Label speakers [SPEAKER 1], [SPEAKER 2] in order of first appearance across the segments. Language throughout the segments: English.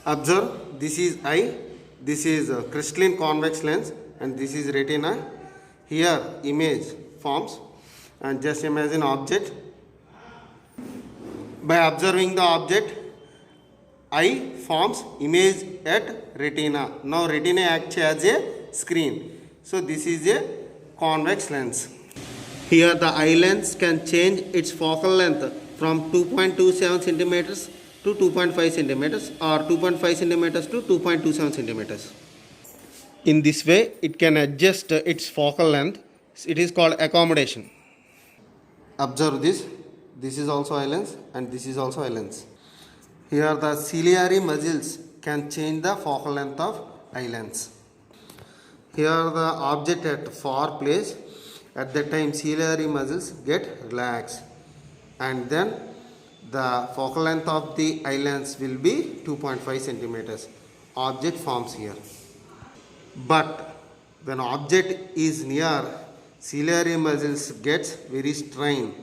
[SPEAKER 1] Observe, this is eye, this is a crystalline convex lens, and this is retina. Here image forms, and just imagine object. By observing the object, eye forms image at retina. Now retina acts as a screen. So this is a convex lens. Here the eye lens can change its focal length from 2.27 centimeters to 2.5 centimeters or 2.5 centimeters to 2.27 centimeters. In this way, it can adjust its focal length. It is called accommodation. Observe this. This is also eye lens and this is also eye lens. Here the ciliary muscles can change the focal length of eye lens. Here the object at far place, at that time ciliary muscles get relaxed, and then the focal length of the eye lens will be 2.5 centimeters. Object forms here. But when object is near, ciliary muscles gets very strained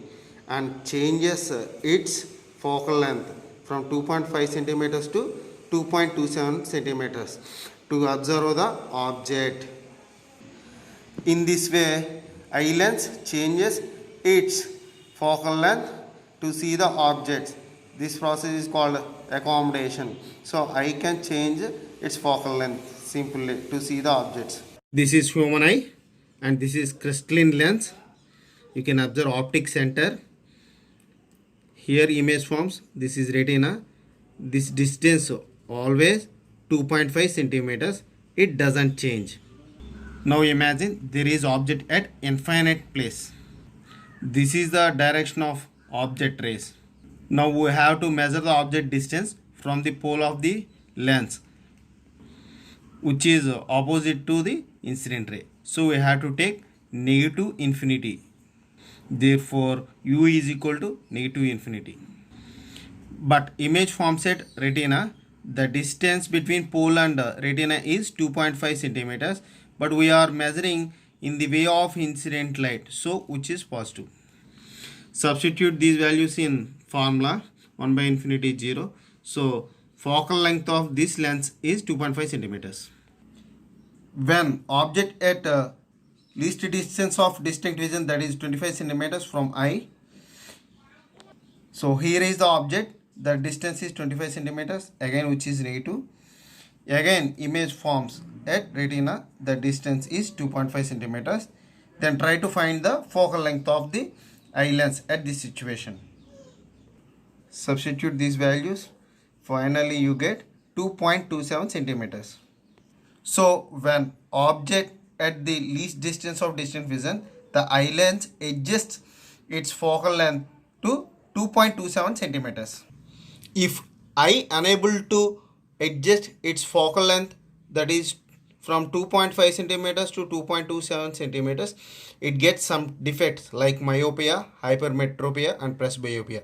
[SPEAKER 1] and changes its focal length from 2.5 centimeters to 2.27 centimeters to observe the object. In this way, eye lens changes its focal length to see the objects. This process is called accommodation. So eye can change its focal length simply to see the objects. This is human eye and this is crystalline lens. You can observe optic center. Here image forms. This is retina. This distance always 2.5 centimeters. It doesn't change. Now imagine there is object at infinite place. This is the direction of object rays. Now we have to measure the object distance from the pole of the lens, which is opposite to the incident ray. So we have to take negative infinity. Therefore u is equal to negative infinity. But image forms at retina. The distance between pole and retina is 2.5 centimeters. But we are measuring in the way of incident light, so which is positive. Substitute these values in formula. 1 by infinity 0. So focal length of this lens is 2.5 centimeters. When object at least distance of distinct vision, that is 25 centimeters from eye. So here is the object. The distance is 25 centimeters, again which is negative. Again image forms at retina. The distance is 2.5 centimeters. Then try to find the focal length of the eye lens at this situation. Substitute these values. Finally you get 2.27 centimeters. So when object at the least distance of distant vision, the eye lens adjusts its focal length to 2.27 centimeters. If eye unable to adjust its focal length, that is from 2.5 centimeters to 2.27 centimeters, it gets some defects like myopia, hypermetropia and presbyopia.